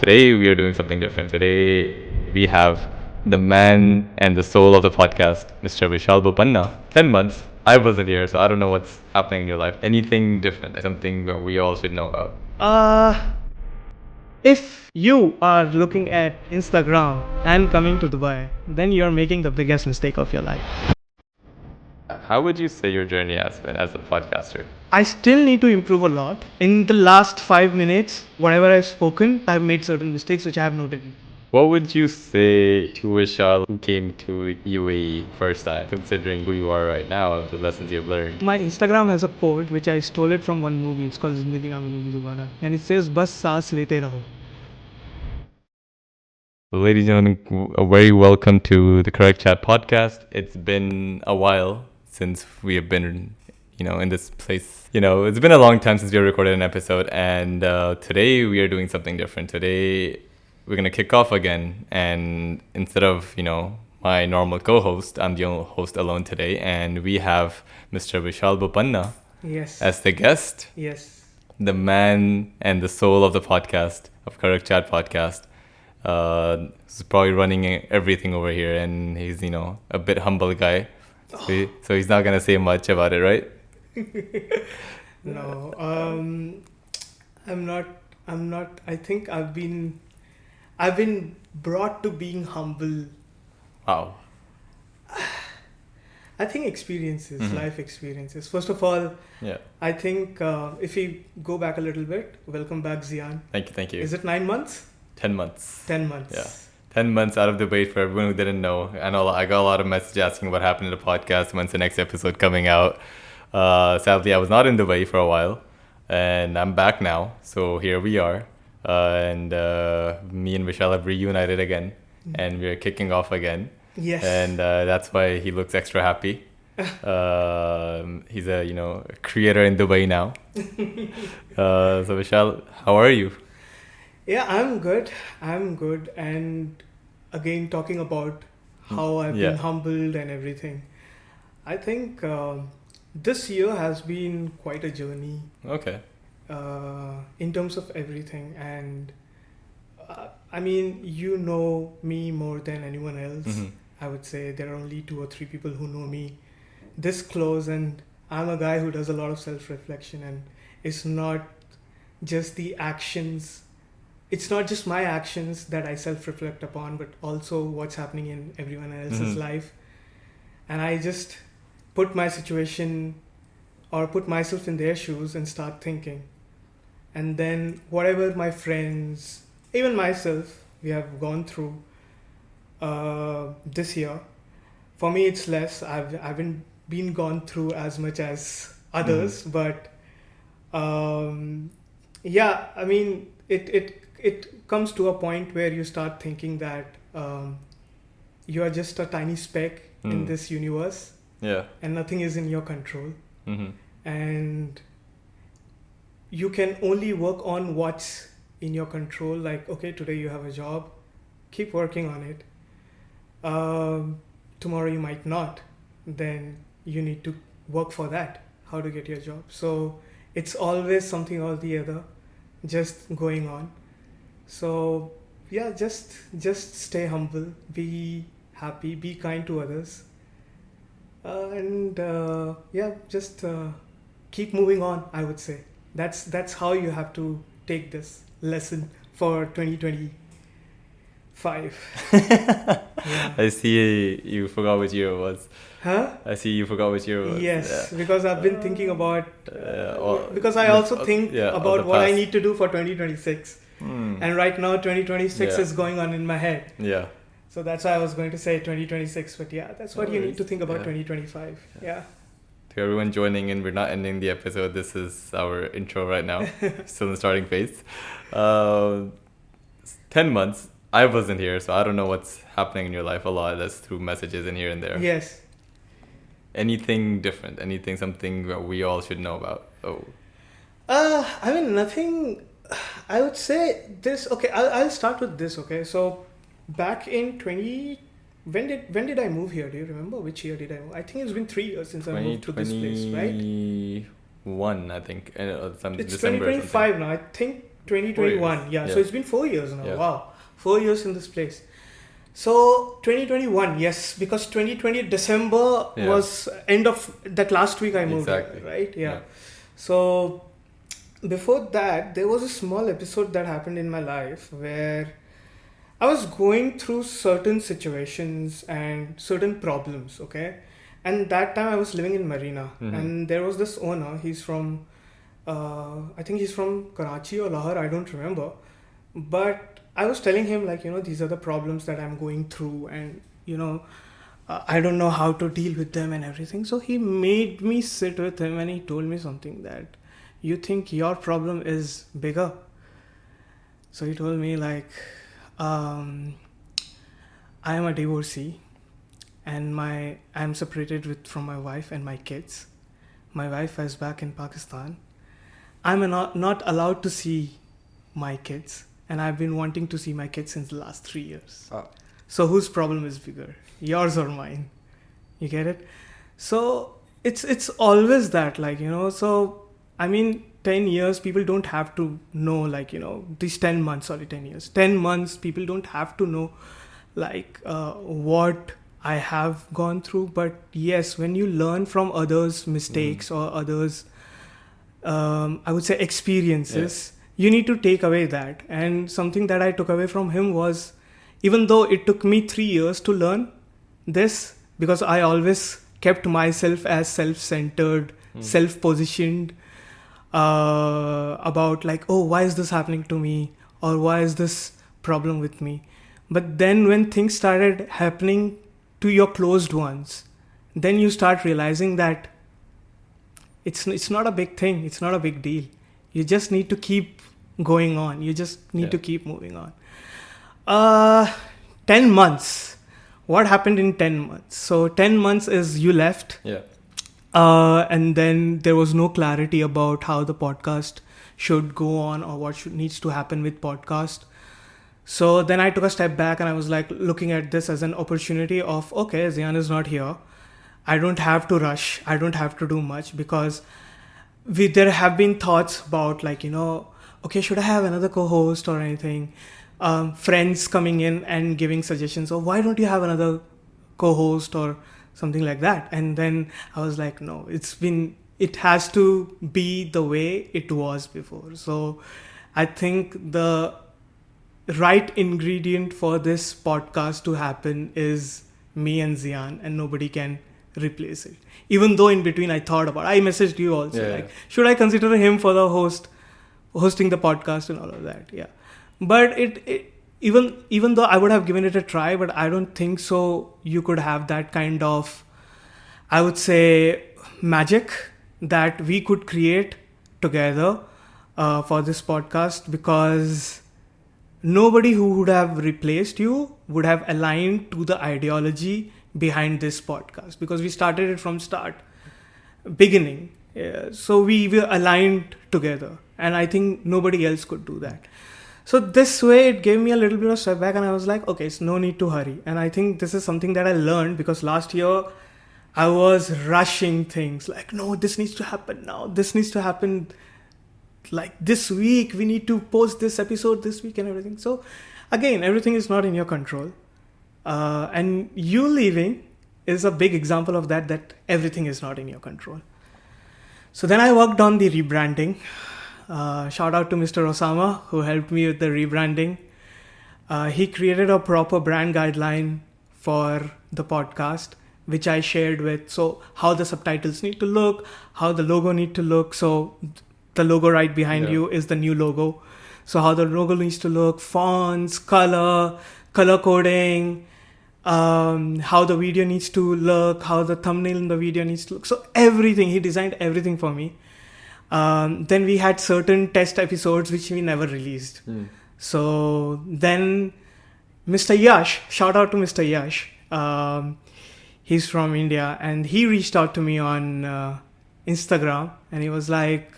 Today we are doing something different. Today we have the man and the soul of the podcast, Mr. Vishall Bopanna. 10 months. I wasn't here, so I don't know what's happening in your life. Anything different? Something that we all should know about. If you are looking at Instagram and coming to Dubai, then you're making the biggest mistake of your life. How would you say your journey has been as a podcaster? I still need to improve a lot. In the last 5 minutes, whatever I've spoken, I've made certain mistakes which I have noted. What would you say to Vishal who came to UAE first time, considering who you are right now, the lessons you've learned? My Instagram has a quote which I stole it from one movie. It's called Zindagi Na Milegi Dobara. And it says, Bas saas lete raho. Ladies and gentlemen, a very welcome to the Karak Chat podcast. It's been a while since we have been, in this place. It's been a long time since we recorded an episode, and today we are doing something different. Today we're going to kick off again, and instead of, my normal co-host, I'm the host alone today, and we have Mr. Vishall Bopanna as the guest. Yes. The man and the soul of the podcast, of Karak Chat podcast. He's probably running everything over here, and he's, a bit humble guy. So he's not going to say much about it, right? No, I'm not. I think I've been brought to being humble. Wow. I think experiences, life experiences. First of all, I think if we go back a little bit, welcome back, Zian. Thank you. Is it 9 months? 10 months. 10 months. Yeah. 10 months out of the wait for everyone who didn't know. I know I got a lot of messages asking what happened to the podcast, when's the next episode coming out. Sadly, I was not in Dubai for a while, and I'm back now. So here we are. And me and Vishal have reunited again, and we're kicking off again. Yes. And that's why he looks extra happy. He's a creator in Dubai now. So Vishal, how are you? Yeah, I'm good. And again, talking about how I've been humbled and everything. I think this year has been quite a journey. Okay. In terms of everything. And I mean, you know me more than anyone else. Mm-hmm. I would say there are only 2 or 3 people who know me this close. And I'm a guy who does a lot of self-reflection. And it's not just the actions. It's not just my actions that I self-reflect upon, but also what's happening in everyone else's life. And I just put my situation or put myself in their shoes and start thinking. And then whatever my friends, even myself, we have gone through this year, for me it's less. I haven't been gone through as much as others, but I mean, it comes to a point where you start thinking that you are just a tiny speck in this universe. Yeah. And nothing is in your control. Mm-hmm. And you can only work on what's in your control. Like, okay, today you have a job, keep working on it. Tomorrow you might not. Then you need to work for that, how to get your job. So it's always something or the other just going on. So yeah, just stay humble, be happy, be kind to others. Just keep moving on, I would say. That's how you have to take this lesson for 2025. Yeah. I see you forgot which year it was. Huh? I see you forgot which year it was. Yes, because I've been thinking about... because I the- also think of about the what I past. need to do for 2026. And right now 2026 is going on in my head. Yeah. So that's why I was going to say 2026. But yeah, that's what you need to think about 2025. Yeah. To everyone joining in, we're not ending the episode. This is our intro right now. Still in the starting phase. 10 months. I wasn't here, so I don't know what's happening in your life. A lot that's through messages in here and there. Yes. Anything different? Something that we all should know about? Oh. I mean, nothing. I would say this. Okay, I'll start with this. Okay, so back in when did I move here? Do you remember which year did I move? I think it's been 3 years since I moved to this place, right? 2021, I think. Some It's December 2025 now. I think 2021. Yeah. Yeah. So it's been 4 years now. Yeah. Wow. 4 years in this place. So 2021, yes, because 2020 December Yeah. was end of that last week I moved Exactly. here, right? Yeah. So before that, there was a small episode that happened in my life where I was going through certain situations and certain problems, okay? And that time I was living in Marina, Mhm. and there was this owner. He's from, I think he's from Karachi or Lahore, I don't remember. But I was telling him, like, these are the problems that I'm going through, and, I don't know how to deal with them and everything. So he made me sit with him and he told me something that, you think your problem is bigger? So he told me, like, I am a divorcee, and I'm separated from my wife and my kids. My wife is back in Pakistan. I'm not allowed to see my kids, and I've been wanting to see my kids since the last 3 years. Oh. So whose problem is bigger, yours or mine? You get it? So it's always that, like, so I mean, 10 years, people don't have to know, like, these 10 months, 10 years. 10 months, people don't have to know, like, what I have gone through. But yes, when you learn from others' mistakes or others, I would say, experiences, you need to take away that. And something that I took away from him was, even though it took me 3 years to learn this, because I always kept myself as self-centered, self-positioned, about, like, oh, why is this happening to me, or why is this problem with me? But then when things started happening to your closed ones, then you start realizing that it's not a big thing, it's not a big deal. You just need to keep going on, you just need to keep moving on. 10 months, what happened in 10 months? So 10 months is you left. And then there was no clarity about how the podcast should go on or what needs to happen with podcast. So then I took a step back and I was like looking at this as an opportunity of, okay, Zian is not here. I don't have to rush. I don't have to do much, because there have been thoughts about, like, okay, should I have another co-host or anything? Friends coming in and giving suggestions. Oh, why don't you have another co-host or something like that? And then I was like, no, it has to be the way it was before. So I think the right ingredient for this podcast to happen is me and Zian, and nobody can replace it. Even though in between I messaged you also, like, should I consider him for the hosting the podcast and all of that? Yeah. But even though I would have given it a try, but I don't think so you could have that kind of, I would say, magic that we could create together for this podcast, because nobody who would have replaced you would have aligned to the ideology behind this podcast, because we started it from beginning. So we were aligned together, and I think nobody else could do that. So this way it gave me a little bit of step back, and I was like, okay, it's no need to hurry. And I think this is something that I learned, because last year I was rushing things, like, no, this needs to happen now. This needs to happen like this week. We need to post this episode this week and everything. So again, everything is not in your control. And you leaving is a big example of that everything is not in your control. So then I worked on the rebranding. Shout out to Mr. Osama, who helped me with the rebranding. He created a proper brand guideline for the podcast, which I shared with. So how the subtitles need to look, how the logo need to look. So the logo right behind you is the new logo. So how the logo needs to look, fonts, color coding, how the video needs to look, how the thumbnail in the video needs to look. So everything, he designed everything for me. Then we had certain test episodes which we never released. So then Mr. Yash, shout out to Mr. Yash. He's from India, and he reached out to me on Instagram, and he was like,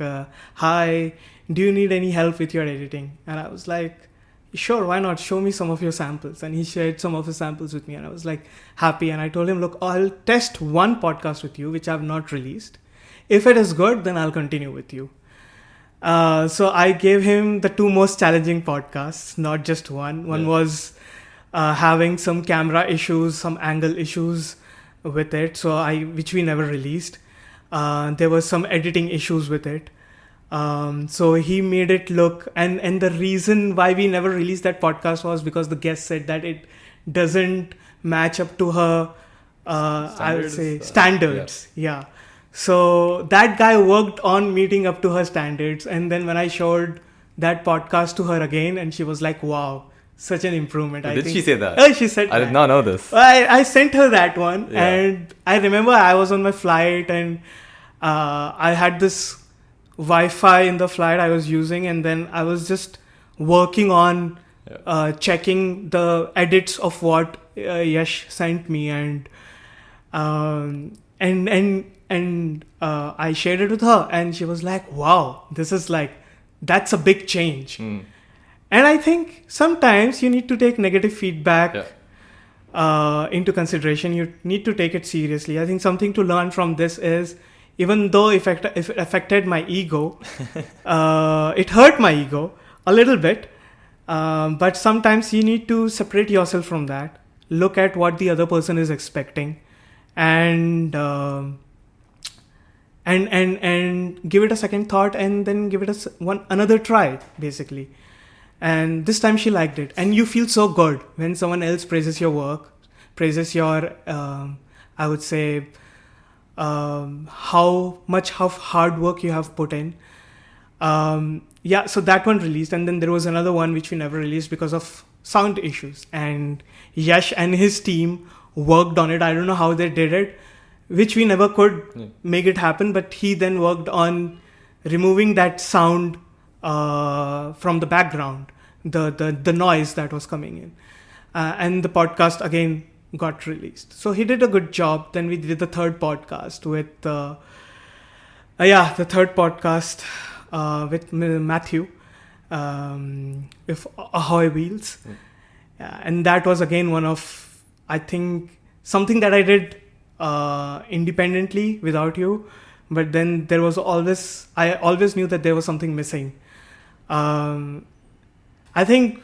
hi, do you need any help with your editing? And I was like, sure, why not? Show me some of your samples. And he shared some of his samples with me, and I was like happy. And I told him, look, I'll test one podcast with you, which I've not released. If it is good, then I'll continue with you. So I gave him the two most challenging podcasts, not just one. One was having some camera issues, some angle issues with it, which we never released. There was some editing issues with it. So he made it look, and the reason why we never released that podcast was because the guest said that it doesn't match up to her, I would say, standards. Yeah. So that guy worked on meeting up to her standards. And then when I showed that podcast to her again, and she was like, wow, such an improvement. Did she say that? She said I did not know this. I sent her that one. Yeah. And I remember I was on my flight, and I had this Wi-Fi in the flight I was using, and then I was just working on checking the edits of what Yash sent me, and I shared it with her, and she was like, wow, that's a big change. And I think sometimes you need to take negative feedback into consideration. You need to take it seriously. I think something to learn from this is, even though if it affected my ego, it hurt my ego a little bit, but sometimes you need to separate yourself from that, look at what the other person is expecting, and give it a second thought, and then give it another try, basically. And this time she liked it, and you feel so good when someone else praises your work, praises your I would say how hard work you have put in. So that one released, and then there was another one which we never released because of sound issues, and Yash and his team worked on it. I don't know how they did it, which we never could make it happen, but he then worked on removing that sound from the background, the noise that was coming in, and the podcast again got released. So he did a good job. Then we did the third podcast with with Matthew, with Ahoy Wheels. And that was again one of, I think, something that I did independently without you, but then I always knew that there was something missing. I think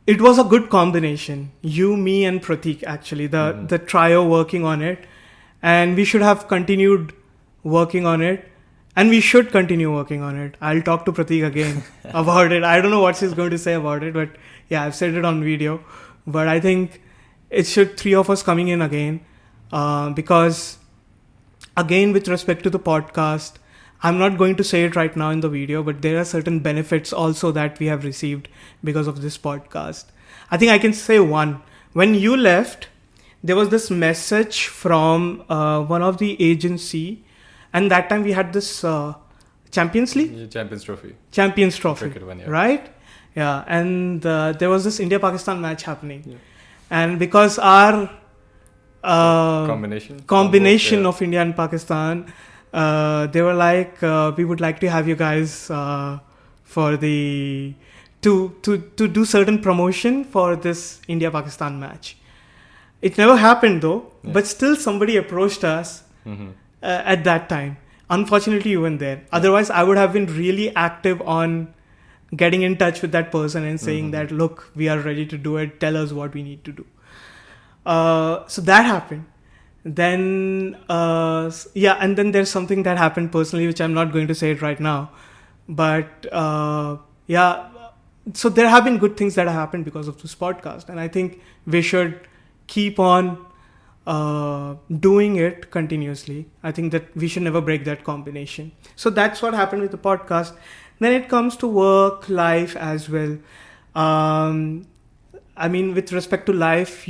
it was a good combination, you, me, and Pratik, actually, the trio working on it, and we should have continued working on it, and we should continue working on it. I'll talk to Pratik again about it. I don't know what she's going to say about it, but yeah, I've said it on video. But I think it should three of us coming in again, because again, with respect to the podcast, I'm not going to say it right now in the video, but there are certain benefits also that we have received because of this podcast. I think I can say one. When you left, there was this message from one of the agency, and that time we had this Champions League? Champions Trophy. Cricket one, yeah. Right? Yeah, and there was this India-Pakistan match happening. Yeah. And because our combination of India and Pakistan, they were like, we would like to have you guys for to do certain promotion for this India-Pakistan match. It never happened though, but still somebody approached us at that time. Unfortunately, you weren't there. Otherwise, I would have been really active on getting in touch with that person and saying that, look, we are ready to do it. Tell us what we need to do. So that happened. Then, and then there's something that happened personally, which I'm not going to say it right now. But, so there have been good things that have happened because of this podcast. And I think we should keep on doing it continuously. I think that we should never break that combination. So that's what happened with the podcast. Then it comes to work, life as well. I mean, with respect to life,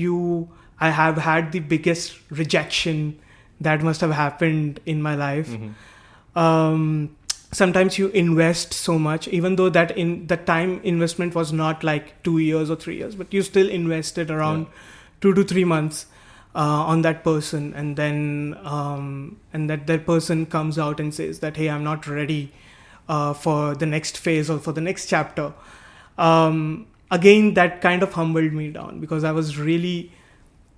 I have had the biggest rejection that must have happened in my life. Sometimes you invest so much, even though that in the time investment was not like 2 years or 3 years, but you still invested around 2 to 3 months on that person, and then and that person comes out and says that, hey, I'm not ready for the next phase or for the next chapter. Again, that kind of humbled me down, because I was really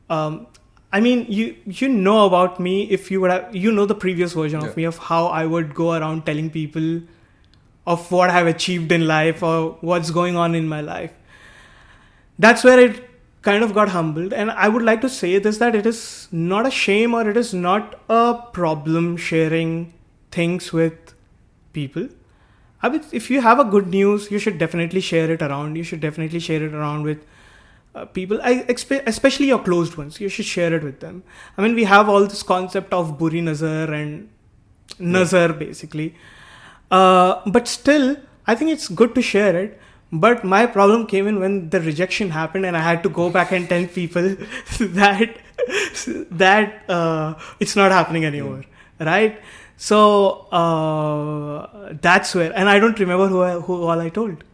I mean, you know about me, if you would have, the previous version of me, of how I would go around telling people of what I've achieved in life or what's going on in my life. That's where it kind of got humbled. And I would like to say this, that it is not a shame or it is not a problem sharing things with people. I mean, if you have a good news, you should definitely share it around. You should definitely share it around with people, especially your closed ones. You should share it with them. I mean, we have all this concept of buri nazar and nazar, basically. But still, I think it's good to share it. But my problem came in when the rejection happened and I had to go back and tell people that it's not happening anymore, right? So that's where, and I don't remember who all I told.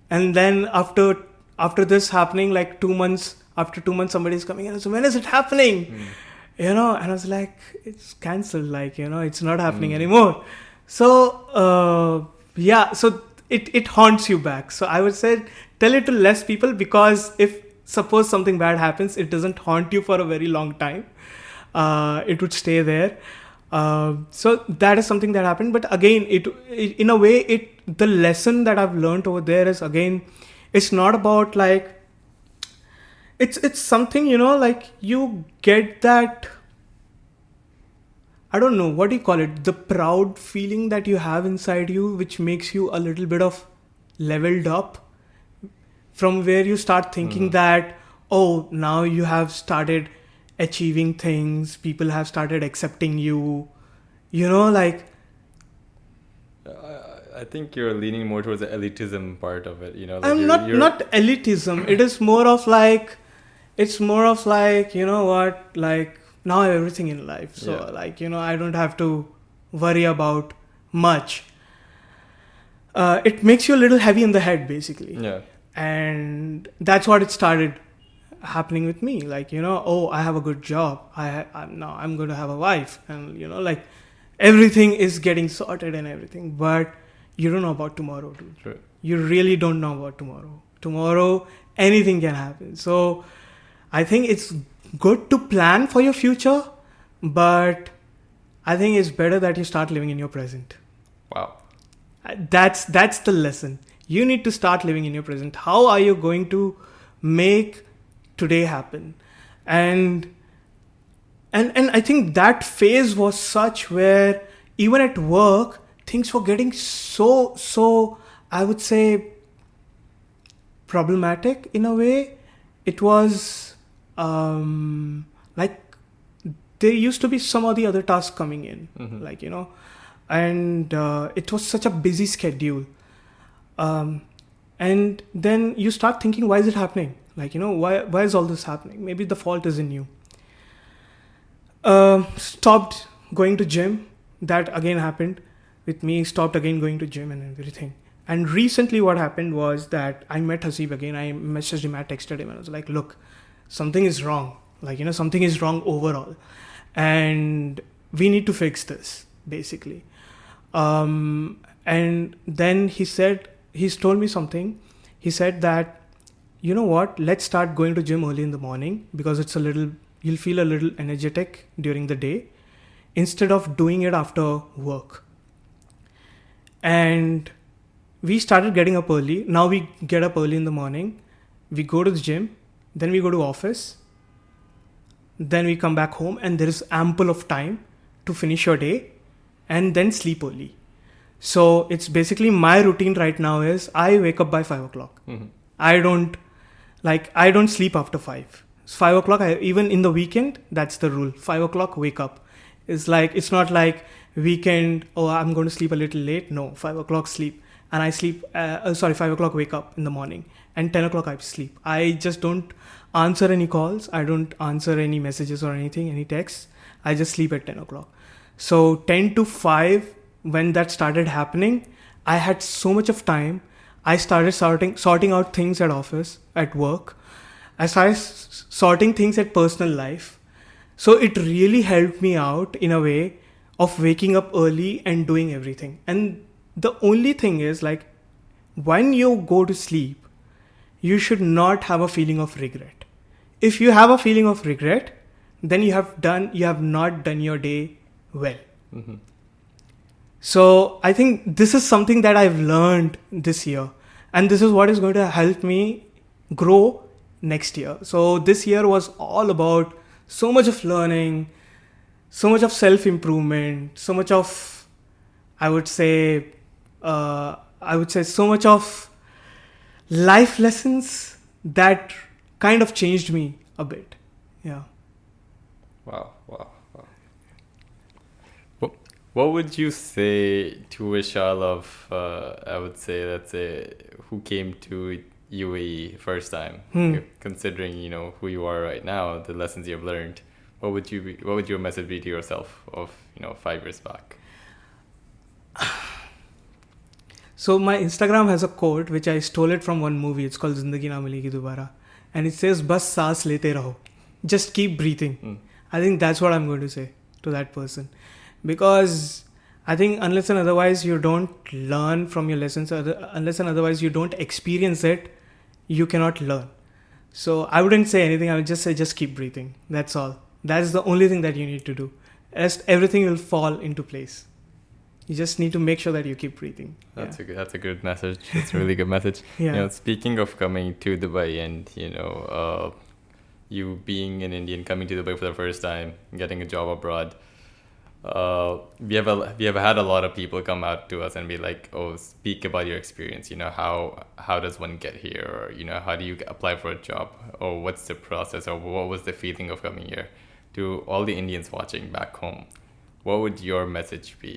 And then after this happening, like 2 months, after 2 months, somebody's coming and so when is it happening? And I was like, it's cancelled, like, it's not happening anymore. So so it haunts you back. So I would say tell it to less people, because if suppose something bad happens, it doesn't haunt you for a very long time. It would stay there. So that is something that happened. But again, it in a way, the lesson that I've learned over there is, again, it's not about like, it's something, like you get that, I don't know, what do you call it? The proud feeling that you have inside you, which makes you a little bit of leveled up, from where you start thinking that, oh, now you have started achieving things. People have started accepting you, like. I think you're leaning more towards the elitism part of it, Like I'm not elitism. It is more of like, like, now I have everything in life. So like, I don't have to worry about much. It makes you a little heavy in the head, basically. Yeah. And that's what it started happening with me. Like, oh, I have a good job. I'm going to have a wife. And, like, everything is getting sorted and everything. But you don't know about tomorrow, dude. Sure. You really don't know about tomorrow. Tomorrow, anything can happen. So I think it's good to plan for your future, but I think it's better that you start living in your present. Wow. That's the lesson. You need to start living in your present. How are you going to make today happen? And I think that phase was such where even at work, things were getting so I would say problematic in a way. It was like there used to be some of the other tasks coming in, like, and it was such a busy schedule. And then you start thinking, why is it happening? Like, why is all this happening? Maybe the fault is in you. Stopped going to gym. That again happened with me. Stopped again going to gym and everything. And recently what happened was that I met Hasib again. I messaged him, I texted him, and I was like, look, something is wrong. Like, something is wrong overall. And we need to fix this, basically. And then he's told me something. He said that, you know what, let's start going to gym early in the morning, because you'll feel a little energetic during the day, instead of doing it after work. And we started getting up early. Now we get up early in the morning. We go to the gym. Then we go to office. Then we come back home, and there is ample of time to finish your day and then sleep early. So it's basically my routine right now is I wake up by 5 o'clock. I don't sleep after 5. It's 5 o'clock. Even in the weekend, that's the rule. 5 o'clock, wake up. It's not like weekend, oh, I'm going to sleep a little late. No, 5 o'clock sleep. And I sleep, 5 o'clock wake up in the morning. And 10 o'clock I sleep. I just don't answer any calls. I don't answer any messages or anything, any texts. I just sleep at 10 o'clock. So 10 to 5, when that started happening, I had so much of time. I started sorting out things at office, at work. I started sorting things at personal life. So it really helped me out in a way of waking up early and doing everything. And the only thing is, like, when you go to sleep, you should not have a feeling of regret. If you have a feeling of regret, then you have not done your day well. So I think this is something that I've learned this year, and this is what is going to help me grow next year. So this year was all about so much of learning, so much of self-improvement, so much of, I would say, so much of life lessons that kind of changed me a bit. Yeah. Wow. What would you say to Vishal of, I would say, let's say, who came to UAE first time, considering, who you are right now, the lessons you've learned? What would your message be to yourself of, 5 years back? So my Instagram has a quote which I stole it from one movie. It's called Zindagi Na Milegi Dobara, and it says "Bas saas lete raho," just keep breathing. I think that's what I'm going to say to that person, because I think unless and otherwise you don't learn from your lessons, unless and otherwise you don't experience it, you cannot learn. So I wouldn't say anything. I would just say just keep breathing. That's all. That is the only thing that you need to do. Rest, everything will fall into place. You just need to make sure that you keep breathing. That's a good message. It's a really good message. Yeah. Speaking of coming to Dubai and you being an Indian coming to Dubai for the first time, getting a job abroad, we have had a lot of people come out to us and be like, "Oh, speak about your experience. How does one get here? Or how do you apply for a job? Or what's the process? Or what was the feeling of coming here?" To all the Indians watching back home, what would your message be?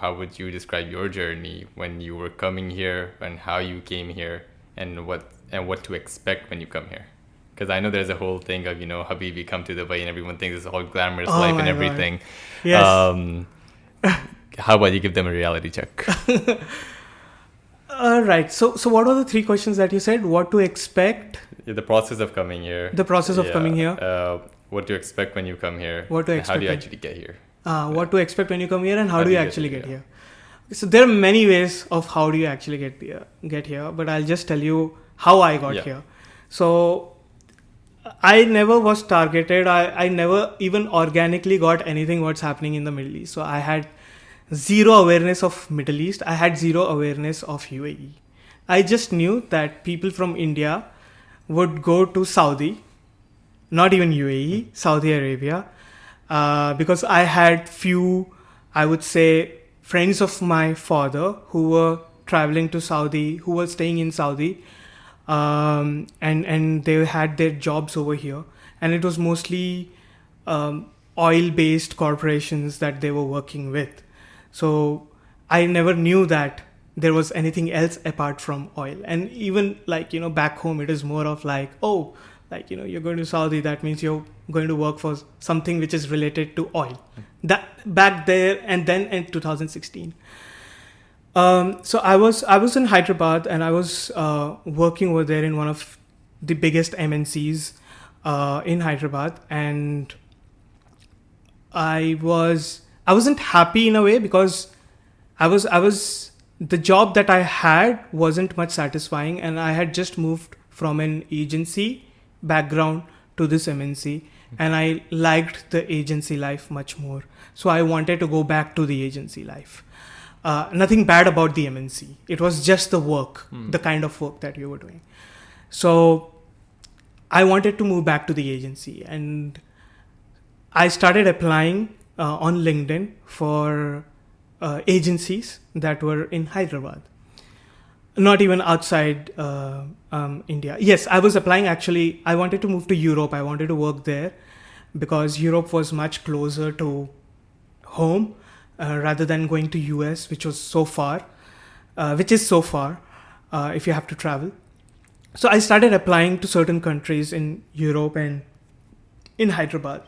How would you describe your journey when you were coming here, and how you came here, and what to expect when you come here? Because I know there's a whole thing of, Habibi, come to Dubai, and everyone thinks it's a whole glamorous life and everything. God. Yes. How about you give them a reality check? Right. So what are the 3 questions that you said? What to expect? The process of coming here. The process of coming here. What to expect when you come here. What to expect. How do you actually get here? What to expect when you come here, and how do you actually get here? So there are many ways of how do you actually get here, but I'll just tell you how I got here. So I never was targeted. I never even organically got anything what's happening in the Middle East. So I had zero awareness of Middle East. I had zero awareness of UAE. I just knew that people from India would go to Saudi, not even UAE, Saudi Arabia, because I had few, I would say, friends of my father who were traveling to Saudi, who were staying in Saudi, and they had their jobs over here, and it was mostly oil-based corporations that they were working with. So I never knew that there was anything else apart from oil. And even back home, it is more of you're going to Saudi, that means you're going to work for something which is related to oil. That back there, and then in 2016. So I was in Hyderabad, and I was working over there in one of the biggest MNCs in Hyderabad, and I wasn't happy in a way, because the job that I had wasn't much satisfying, and I had just moved from an agency background to this MNC, and I liked the agency life much more. So I wanted to go back to the agency life. Nothing bad about the MNC. It was just the work, the kind of work that you were doing. So I wanted to move back to the agency, and I started applying on LinkedIn for agencies that were in Hyderabad, not even outside India. Yes, I was applying. Actually, I wanted to move to Europe. I wanted to work there because Europe was much closer to home rather than going to US, which is so far if you have to travel. So I started applying to certain countries in Europe and in Hyderabad.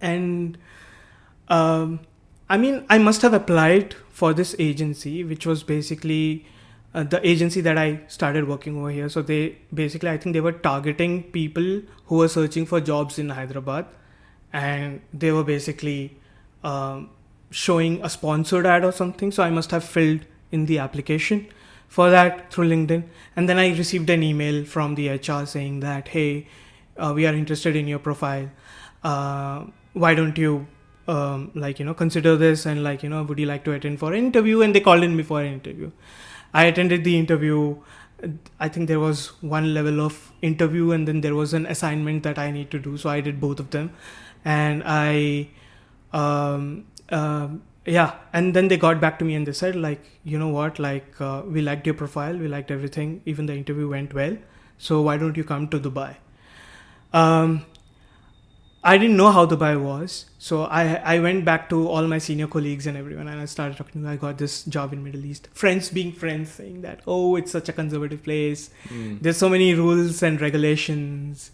And I must have applied for this agency, which was basically the agency that I started working over here. So they basically, I think they were targeting people who were searching for jobs in Hyderabad, and they were basically showing a sponsored ad or something. So I must have filled in the application for that through LinkedIn. And then I received an email from the HR saying that, hey, we are interested in your profile. Why don't you consider this and would you like to attend for an interview? And they called in me for an interview. I attended the interview. I think there was one level of interview and then there was an assignment that I need to do. So I did both of them. And and then they got back to me and they said, you know what, we liked your profile, we liked everything, even the interview went well. So why don't you come to Dubai? I didn't know how Dubai was. So I went back to all my senior colleagues and everyone and I started talking to them. I got this job in Middle East. Friends being friends, saying that, oh, it's such a conservative place. There's so many rules and regulations.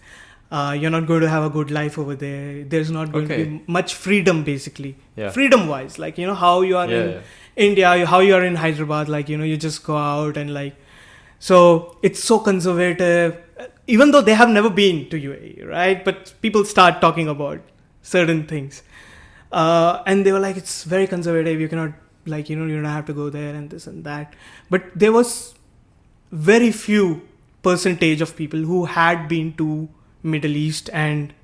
You're not going to have a good life over there. There's not going to be much freedom, basically. Yeah. Freedom-wise. how you are in India, how you are in Hyderabad. You just go out and so it's so conservative. Even though they have never been to UAE, right? But people start talking about certain things. And they were like, it's very conservative. You cannot, you don't have to go there and this and that. But there was very few percentage of people who had been to Middle East and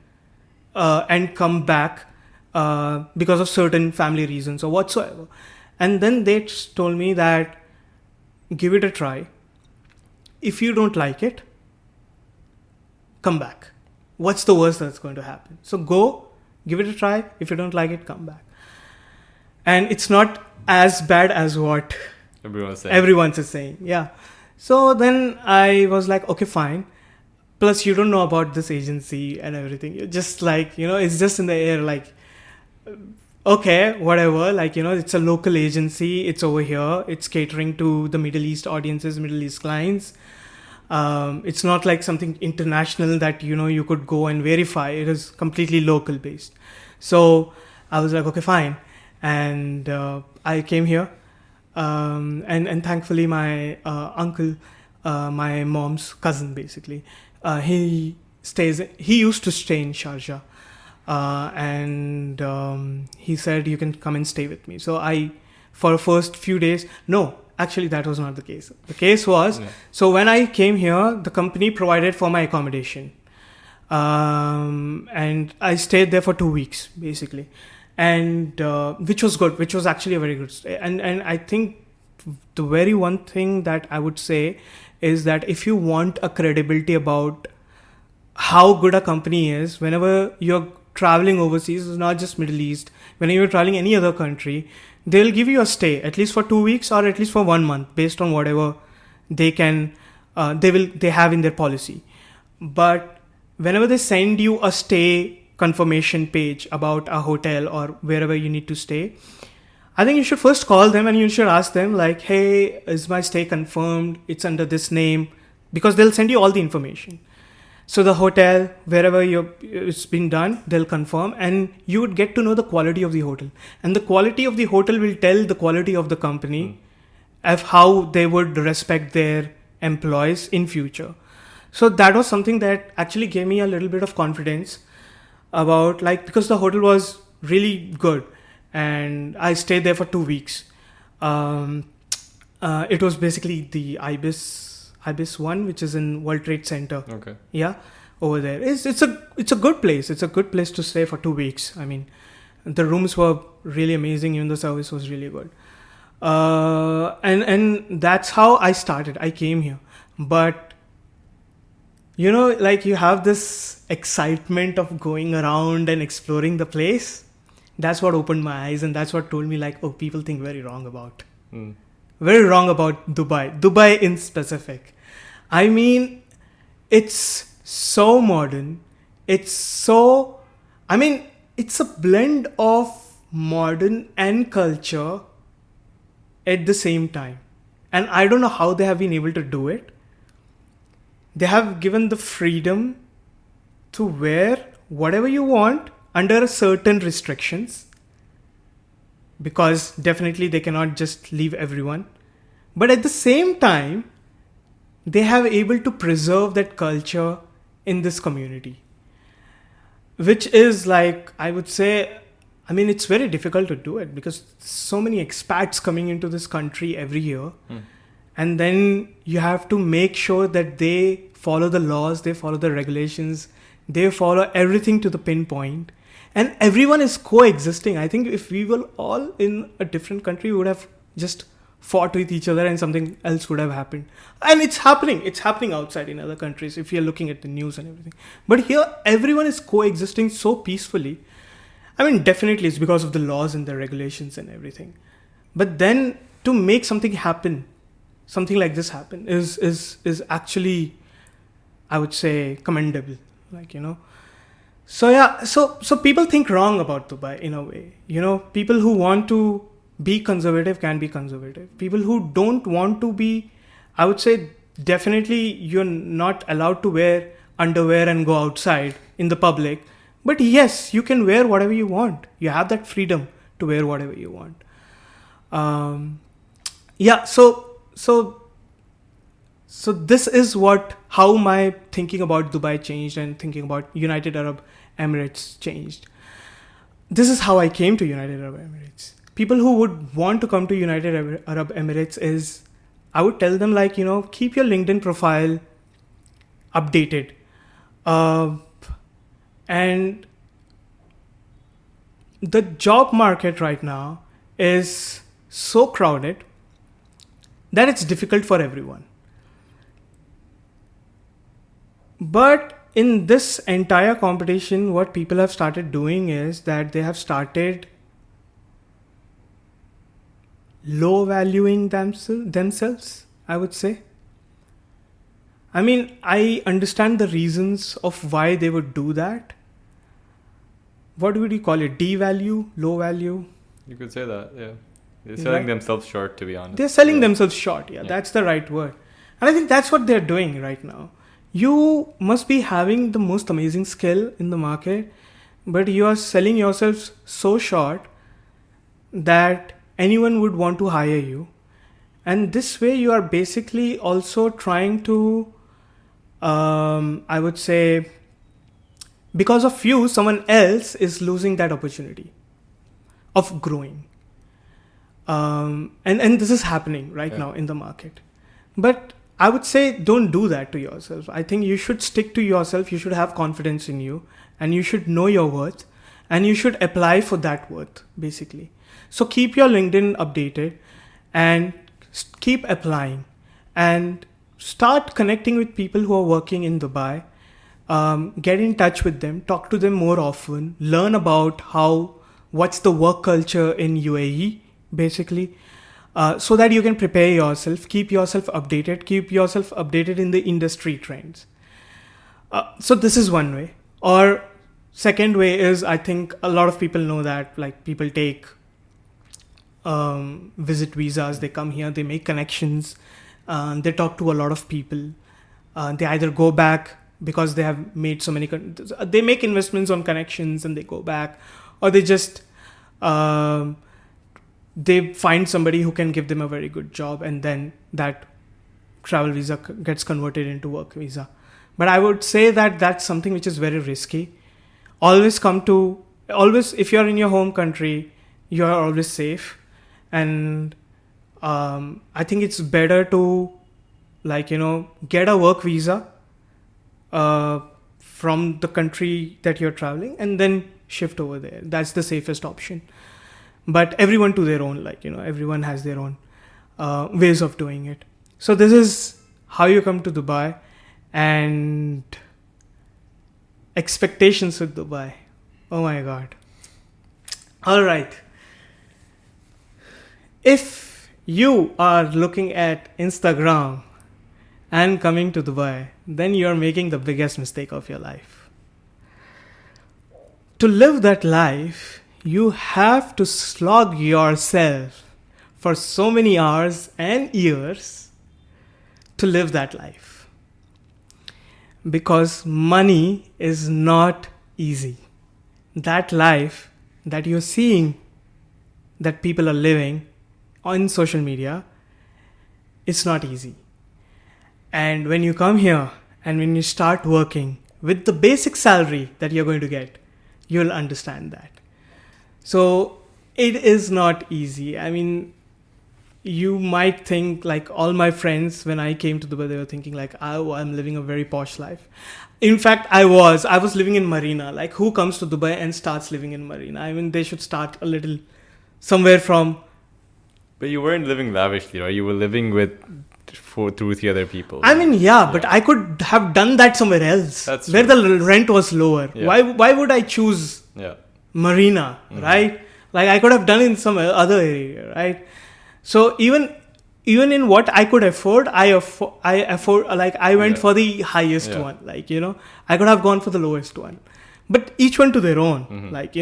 come back because of certain family reasons or whatsoever. And then they told me that, give it a try. If you don't like it, come back. What's the worst that's going to happen? So go, give it a try. If you don't like it, come back. And it's not as bad as what everyone's saying. Yeah. So then I was like, okay, fine. Plus, you don't know about this agency and everything. You're just it's just in the air. Okay, whatever. It's a local agency. It's over here. It's catering to the Middle East audiences, Middle East clients. It's not like something international that you could go and verify. It is completely local based. So I was like, okay, fine, and I came here, and thankfully my uncle, my mom's cousin, basically, he used to stay in Sharjah, and he said, you can come and stay with me. So for the first few days, no. Actually, that was not the case. The case was, so when I came here, the company provided for my accommodation. And I stayed there for 2 weeks, basically. And which was good, which was actually a very good stay. And I think the very one thing that I would say is that if you want a credibility about how good a company is, whenever you're traveling overseas, it's not just Middle East, whenever you're traveling any other country, they'll give you a stay at least for 2 weeks or at least for 1 month based on whatever they have in their policy. But whenever they send you a stay confirmation page about a hotel or wherever you need to stay, I think you should first call them and you should ask them hey, is my stay confirmed? It's under this name, because they'll send you all the information. So the hotel, wherever it's been done, they'll confirm, and you would get to know the quality of the hotel. And the quality of the hotel will tell the quality of the company of how they would respect their employees in future. So that was something that actually gave me a little bit of confidence about because the hotel was really good and I stayed there for 2 weeks. It was basically the Ibis one, which is in World Trade Center. Okay. Yeah, over there. It's a good place. It's a good place to stay for 2 weeks. I mean, the rooms were really amazing. Even the service was really good. And that's how I started. I came here, but you have this excitement of going around and exploring the place. That's what opened my eyes, and that's what told me oh, people think very wrong about Dubai in specific. I mean, it's so modern. It's a blend of modern and culture at the same time. And I don't know how they have been able to do it. They have given the freedom to wear whatever you want under certain restrictions, because definitely they cannot just leave everyone. But at the same time, they have able to preserve that culture in this community, which is I would say, it's very difficult to do it because so many expats coming into this country every year. And then you have to make sure that they follow the laws, they follow the regulations, they follow everything to the pinpoint. and everyone is coexisting. I think if we were all in a different country, we would have just fought with each other and something else would have happened. And it's happening outside in other countries if you're looking at the news and everything. But here, everyone is coexisting so peacefully. I mean, definitely it's because of the laws and the regulations and everything. But then to make something happen, something like this happen, is actually, I would say, commendable. Like, you know. So yeah, so people think wrong about Dubai in a way. You know, people who want to be conservative can be conservative. People who don't want to be, I would say, definitely you're not allowed to wear underwear and go outside in the public. But yes, you can wear whatever you want. You have that freedom to wear whatever you want. Yeah, so this is how my thinking about Dubai changed and thinking about United Arab Emirates changed. This is how I came to United Arab Emirates. People who would want to come to United Arab Emirates I would tell them, like, you know, keep your LinkedIn profile updated. And the job market right now is so crowded that it's difficult for everyone. But in this entire competition, what people have started doing is that they have started low valuing themselves, I would say. I mean, I understand the reasons of why they would do that. What would you call it? Devalue, low value? You could say that, yeah. They're selling themselves short, to be honest. They're selling themselves short, yeah, that's the right word. And I think that's what they're doing right now. You must be having the most amazing skill in the market, but you are selling yourself so short that anyone would want to hire you. And this way you are basically also trying to, I would say, because of you, someone else is losing that opportunity of growing. And this is happening right now in the market. But I would say don't do that to yourself. I think you should stick to yourself. You should have confidence in you and you should know your worth and you should apply for that worth, basically. So keep your LinkedIn updated and keep applying and start connecting with people who are working in Dubai. Get in touch with them, talk to them more often, learn about what's the work culture in UAE, basically. So that you can prepare yourself, keep yourself updated in the industry trends. So this is one way. Or second way is, I think a lot of people know that, like, people take visit visas, they come here, they make connections, they talk to a lot of people. They either go back because they have made so many, they make investments on connections and they go back, or they just, they find somebody who can give them a very good job, and then that travel visa gets converted into work visa. But I would say that that's something which is very risky. Always, if you're in your home country, you're always safe. And I think it's better to, like, you know, get a work visa from the country that you're traveling and then shift over there. That's the safest option. But everyone to their own, like, you know, everyone has their own ways of doing it. So this is how you come to Dubai, and expectations with Dubai. Oh my God. All right. If you are looking at Instagram and coming to Dubai, then you're making the biggest mistake of your life. To live that life, you have to slog yourself for so many hours and years to live that life. Because money is not easy. That life that you're seeing that people are living on social media, it's not easy. And when you come here and when you start working with the basic salary that you're going to get, you'll understand that. So it is not easy. I mean, you might think like all my friends when I came to Dubai, they were thinking like, oh, I'm living a very posh life. In fact, I was living in Marina. Like, who comes to Dubai and starts living in Marina? I mean, they should start a little somewhere from. But you weren't living lavishly, right? You were living with 2-3 other people. I mean, yeah, but I could have done that somewhere else. That's where true. the rent was lower. Yeah. Why would I choose Marina, right? Like, I could have done in some other area, right? So even in what I could afford, I went for the highest one. Like, I could have gone for the lowest one. But each one to their own. Like,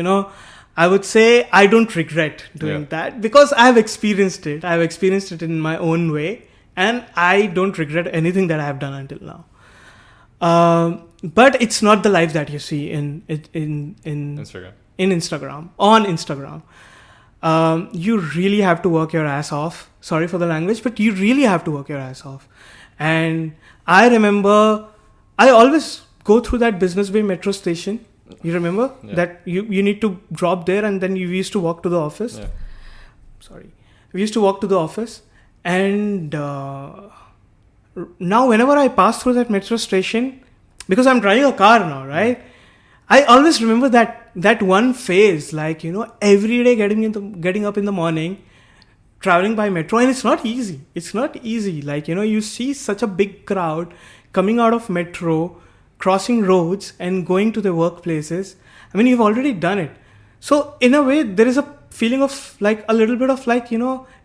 I would say I don't regret doing that because I have experienced it. I have experienced it in my own way, and I don't regret anything that I have done until now. But it's not the life that you see in Instagram. On Instagram. You really have to work your ass off. Sorry for the language, but you really have to work your ass off. And I remember, I always go through that Business Bay metro station. You remember that you need to drop there, and then we used to walk to the office. We used to walk to the office, and now whenever I pass through that metro station, because I'm driving a car now, right? I always remember that one phase, like, every day getting up in the morning, traveling by metro, and it's not easy. It's not easy. Like, you see such a big crowd coming out of metro, crossing roads and going to their workplaces. I mean, you've already done it. So in a way, there is a feeling of like a little bit of like,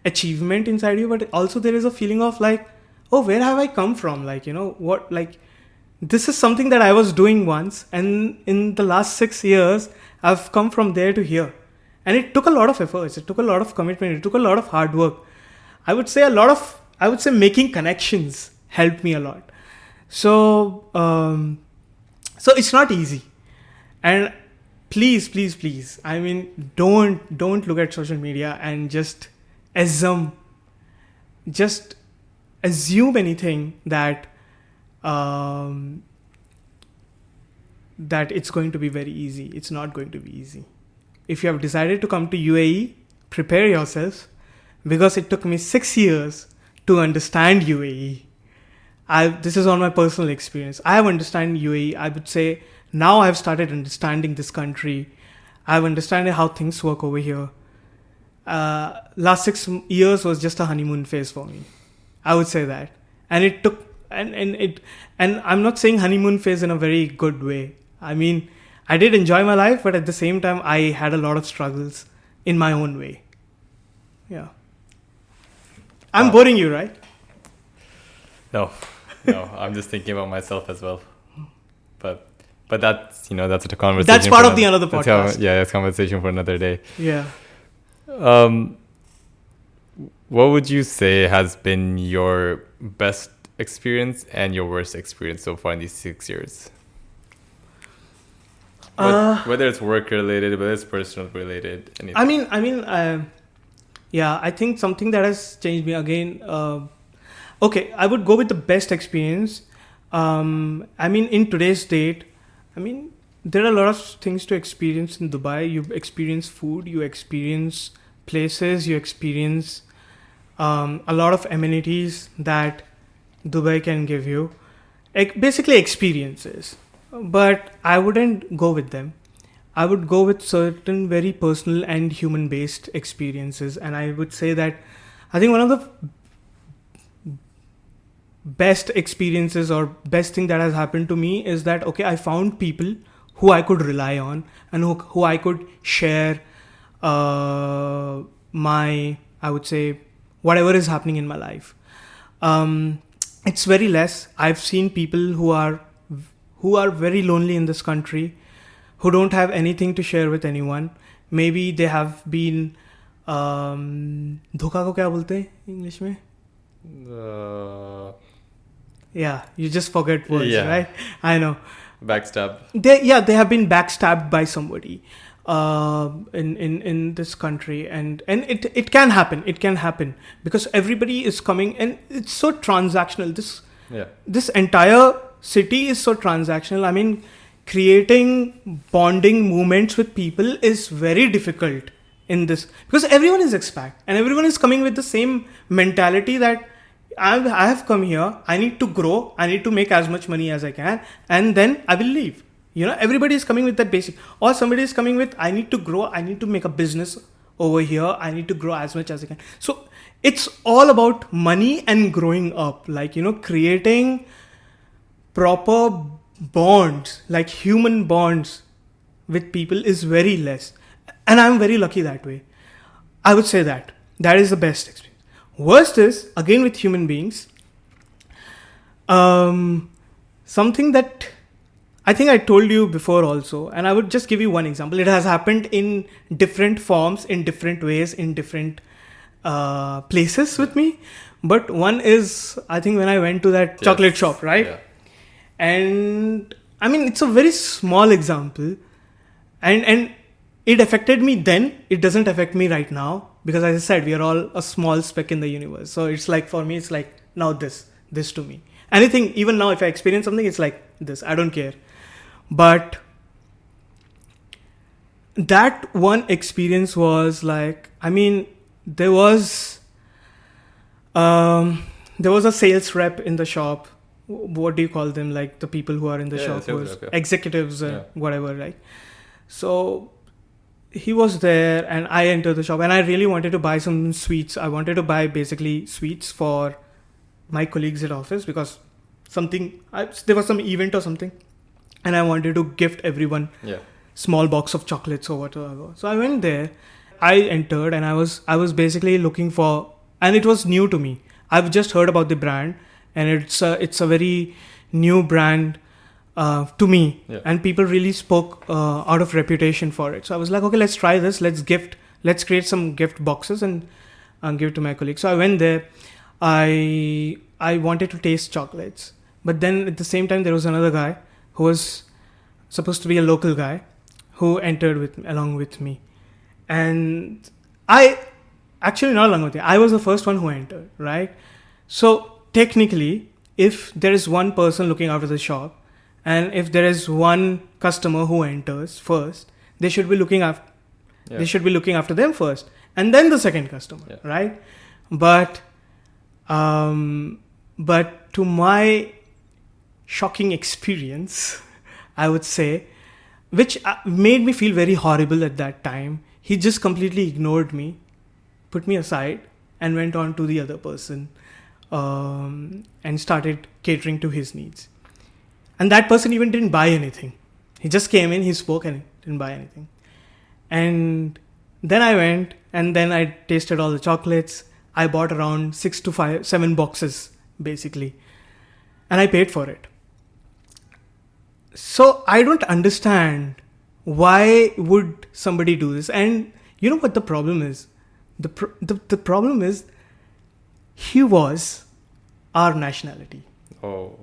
achievement inside you, but also there is a feeling of like, oh, where have I come from? Like, what, like, this is something that I was doing once, and in the last 6 years, I've come from there to here. And it took a lot of efforts. It took a lot of commitment. It took a lot of hard work. I would say making connections helped me a lot. So it's not easy. And please, I mean, don't look at social media and just assume anything that it's going to be very easy. It's not going to be easy. If you have decided to come to UAE, prepare yourself, because it took me 6 years to understand UAE. This is on my personal experience. I have understand UAE. I would say now I've started understanding this country. I've understood how things work over here. Last 6 years was just a honeymoon phase for me. I would say that. And it took, and I'm not saying honeymoon phase in a very good way. I mean, I did enjoy my life, but at the same time, I had a lot of struggles in my own way. Yeah. I'm boring you, right? No, I'm just thinking about myself as well. But that's, that's a conversation. That's part of the another podcast. That's conversation for another day. Yeah. What would you say has been your best experience and your worst experience so far in these 6 years? Whether it's work related, whether it's personal related, anything. I think something that has changed me again. Okay, I would go with the best experience. In today's date, there are a lot of things to experience in Dubai. You experience food, you experience places, you experience a lot of amenities that Dubai can give you. Basically experiences. But I wouldn't go with them. I would go with certain very personal and human-based experiences. And I would say that I think one of the best experiences or best thing that has happened to me is that, okay, I found people who I could rely on and who I could share my, I would say, whatever is happening in my life. It's very less. I've seen people who are very lonely in this country, who don't have anything to share with anyone. Maybe they have been धोखा को क्या बोलते हैं English में? Yeah, you just forget words, right? I know. Backstab. They have been backstabbed by somebody in this country, and it can happen. It can happen because everybody is coming, and it's so transactional. This entire city is so transactional. I mean, creating bonding moments with people is very difficult in this, because everyone is expat and everyone is coming with the same mentality that I have come here, I need to grow, I need to make as much money as I can, and then I will leave. Everybody is coming with that basic, or somebody is coming with, I need to grow, I need to make a business over here, I need to grow as much as I can. So it's all about money and growing up, like, creating proper bonds, like human bonds with people is very less. And I'm very lucky that way. I would say that is the best experience. Worst is, again, with human beings, something that I think I told you before also, and I would just give you one example. It has happened in different forms, in different ways, in different places with me. But one is, I think, when I went to that chocolate shop, right? Yeah. And I mean, it's a very small example, and it affected me then. It doesn't affect me right now, because as I said, we are all a small speck in the universe. So it's like, for me, it's like, now this to me. Anything, even now, if I experience something, it's like this. I don't care. But that one experience was like, I mean, there was a sales rep in the shop. What do you call them? Like the people who are in the shop, executives, whatever, right? So he was there, and I entered the shop, and I really wanted to buy some sweets. I wanted to buy basically sweets for my colleagues at office, because there was some event or something, and I wanted to gift everyone small box of chocolates or whatever. So I went there, I entered, and I was basically looking for, and it was new to me. I've just heard about the brand, and it's a very new brand to me, and people really spoke out of reputation for it. So I was like, okay, let's try this. Let's create some gift boxes and give it to my colleagues. So I went there. I wanted to taste chocolates, but then at the same time there was another guy who was supposed to be a local guy who entered along with me, and actually not along with me. I was the first one who entered, right? So technically, if there is one person looking after the shop, and if there is one customer who enters first, they should be looking after. They should be looking after them first, and then the second customer, right? But to my shocking experience, I would say, which made me feel very horrible at that time, he just completely ignored me, put me aside, and went on to the other person, and started catering to his needs. And that person even didn't buy anything. He just came in, he spoke, and didn't buy anything. And then I went, and then I tasted all the chocolates. I bought around 7 boxes, basically. And I paid for it. So I don't understand, why would somebody do this? And you know what the problem is? The problem is, he was our nationality. Oh.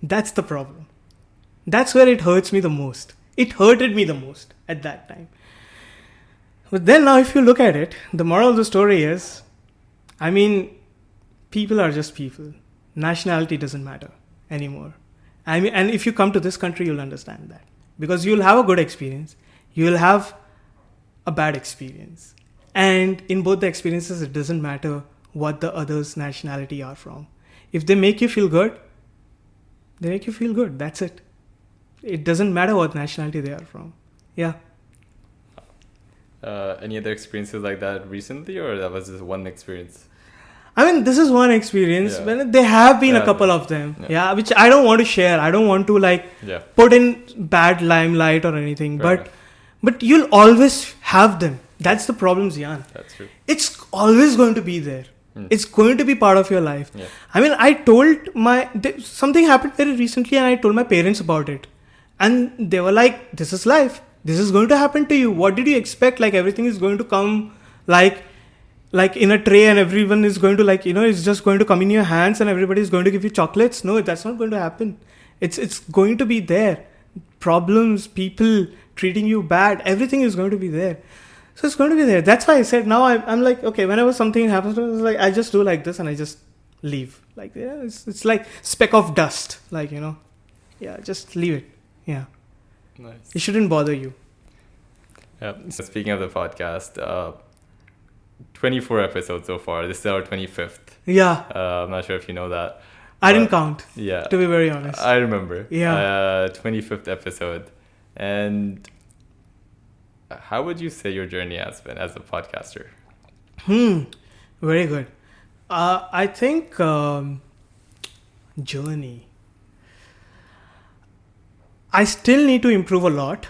That's the problem. That's where it hurts me the most. It hurted me the most at that time. But then now, if you look at it, the moral of the story is, I mean, people are just people. Nationality doesn't matter anymore. I mean, and if you come to this country, you'll understand that. Because you'll have a good experience. You'll have a bad experience. And in both the experiences, it doesn't matter what the other's nationality are from. If they make you feel good, they make you feel good. That's it. It doesn't matter what nationality they are from. Yeah. Any other experiences like that recently, or that was just one experience? I mean, this is one experience. Yeah. When there have been a couple of them. Yeah, which I don't want to share. I don't want to put in bad limelight or anything. But you'll always have them. That's the problem, Zian. That's true. It's always going to be there. It's going to be part of your life. Yeah. I mean, I told something happened very recently, and I told my parents about it. And they were like, this is life. This is going to happen to you. What did you expect? Like, everything is going to come like in a tray, and everyone is going to it's just going to come in your hands, and everybody is going to give you chocolates. No, that's not going to happen. It's going to be there. Problems, people treating you bad, everything is going to be there. So it's going to be there. That's why I said, now I'm like, okay, whenever something happens, I just do like this and I just leave. Like, it's like speck of dust. Just leave it. Yeah. Nice. It shouldn't bother you. Yeah. So speaking of the podcast, 24 episodes so far. This is our 25th. Yeah. I'm not sure if you know that. I didn't count. Yeah. To be very honest. I remember. Yeah. 25th episode. And how would you say your journey has been as a podcaster? Very good. I think journey. I still need to improve a lot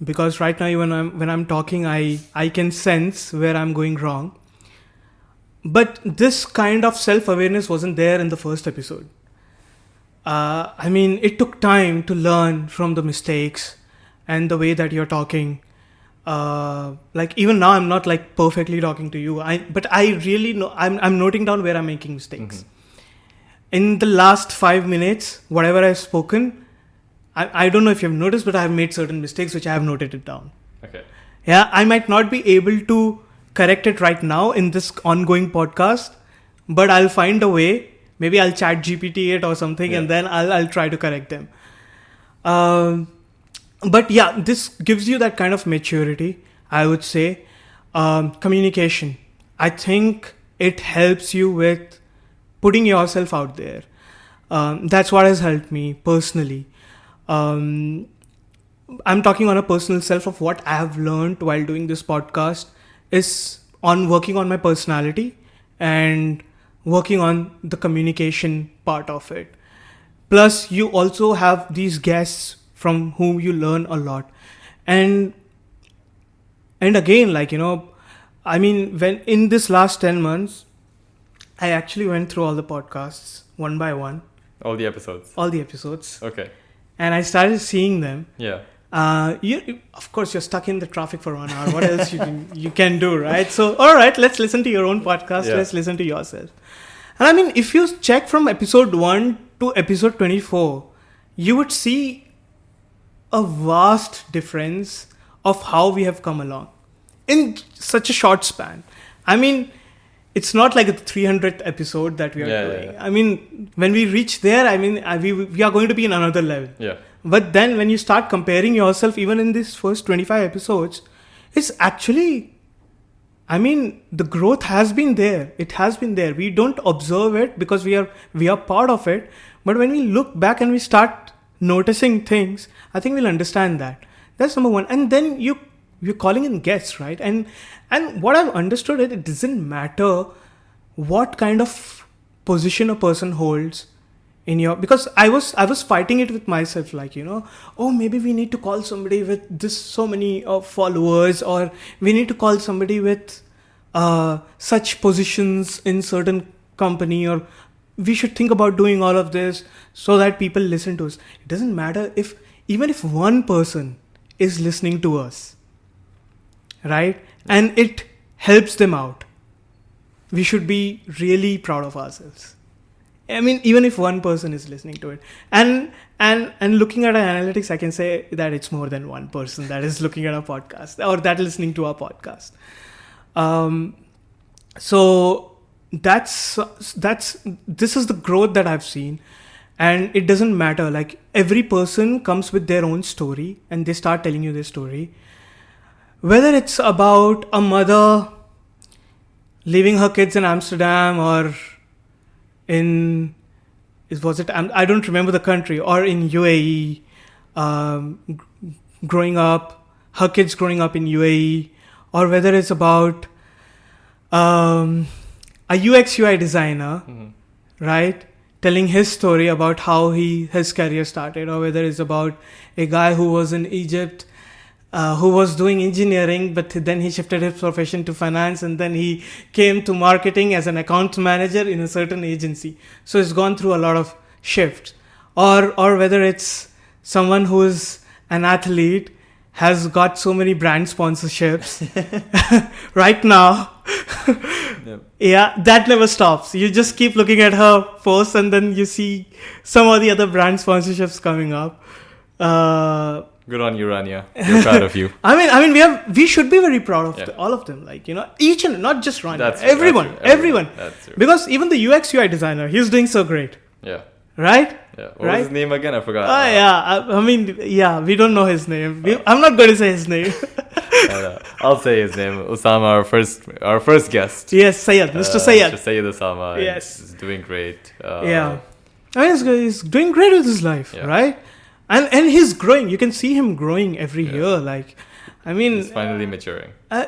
because right now when I'm talking, I can sense where I'm going wrong. But this kind of self-awareness wasn't there in the first episode. I mean, it took time to learn from the mistakes and the way that you're talking. Like even now, I'm not like perfectly talking to you. But I really know I'm noting down where I'm making mistakes. Mm-hmm. In the last 5 minutes, whatever I've spoken, I don't know if you've noticed, but I've made certain mistakes which I have noted it down. Okay. Yeah, I might not be able to correct it right now in this ongoing podcast, but I'll find a way. Maybe I'll chat GPT it or something, and then I'll try to correct them. But yeah, this gives you that kind of maturity, I would say. Communication. I think it helps you with putting yourself out there. That's what has helped me personally. I'm talking on a personal self of what I have learned while doing this podcast is on working on my personality and working on the communication part of it. Plus, you also have these guests from whom you learn a lot. And again, like, I mean, when in this last 10 months, I actually went through all the podcasts one by one. All the episodes? All the episodes. Okay. And I started seeing them. Yeah. Of course, you're stuck in the traffic for 1 hour. What else you can do, right? So, all right, let's listen to your own podcast. Yeah. Let's listen to yourself. And I mean, if you check from episode 1 to episode 24, you would see a vast difference of how we have come along in such a short span. I mean, it's not like a 300th episode that we are doing. Yeah. I mean, when we reach there, I mean, we are going to be in another level. Yeah. But then when you start comparing yourself, even in these first 25 episodes, it's actually, I mean, the growth has been there. It has been there. We don't observe it because we are part of it. But when we look back and we start noticing things, I think we'll understand that. That's number one. And then you're calling in guests, right? And what I've understood is it doesn't matter what kind of position a person holds in your, because I was fighting it with myself, like, oh, maybe we need to call somebody with this so many followers, or we need to call somebody with such positions in certain company, or we should think about doing all of this so that people listen to us. It doesn't matter even if one person is listening to us, right? And it helps them out. We should be really proud of ourselves. I mean, even if one person is listening to it. And looking at our analytics, I can say that it's more than one person that is looking at our podcast or that listening to our podcast. So this is the growth that I've seen. And it doesn't matter. Like, every person comes with their own story and they start telling you their story. Whether it's about a mother leaving her kids in Amsterdam or I don't remember the country, or in UAE, growing up, her kids growing up in UAE, or whether it's about a UX UI designer, right, telling his story about how his career started, or whether it's about a guy who was in Egypt, who was doing engineering, but then he shifted his profession to finance, and then he came to marketing as an account manager in a certain agency. So he's gone through a lot of shifts. Or whether it's someone who is an athlete, has got so many brand sponsorships right now. Yep. Yeah, that never stops. You just keep looking at her posts, and then you see some of the other brand sponsorships coming up. Good on you, Rania. We're proud of you. I mean, we should be very proud of all of them. Like, each and not just Rania. Everyone. That's true. Because even the UX UI designer, he's doing so great. Yeah. Right? Yeah. What Right? was his name again? I forgot. I mean, yeah, we don't know his name. I'm not going to say his name. I'll say his name. Osama, our first guest. Yes, Sayed, Mr. Sayed. Mr. Sayed Osama. Yes. Is doing great. Yeah. I mean, he's doing great with his life, Yeah. right? And he's growing. You can see him growing every year. Like, I mean, He's finally maturing. I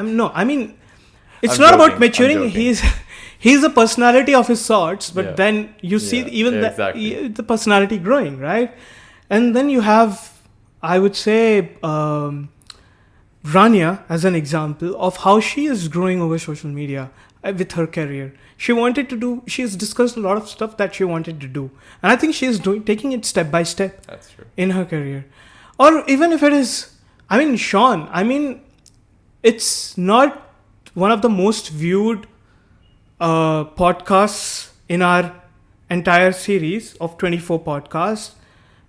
mean, it's I'm not joking, about maturing. I'm joking. He's a personality of his sorts, but Yeah. then you see Yeah, even exactly. the personality growing, right? And then you have, I would say, Rania as an example of how she is growing over social media with her career. She has discussed a lot of stuff that she wanted to do. And I think she is taking it step by step That's true. in her career. Or even if it is, I mean, Sean, it's not one of the most viewed podcasts in our entire series of 24 podcasts.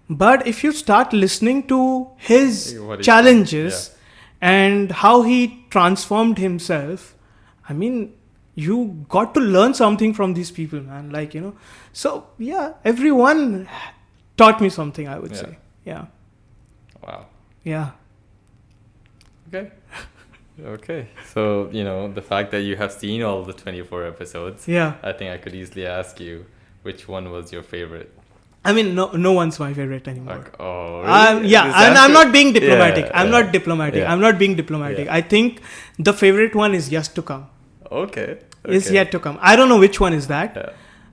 But if you start listening to his What he- challenges and how he transformed himself, I mean, you got to learn something from these people, man. Like, So, yeah, everyone taught me something, I would say. Yeah. Wow. Yeah. Okay. Okay. So, the fact that you have seen all the 24 episodes, Yeah. I think I could easily ask you which one was your favorite. I mean, no one's my favorite anymore. Like, oh, really? Yeah, This and I'm answer- not being diplomatic. Yeah, I'm yeah. not diplomatic. Yeah. I'm not being diplomatic. Yeah. I think the favorite one is yet to come. Okay. Is yet to come. I don't know which one is that, Yeah.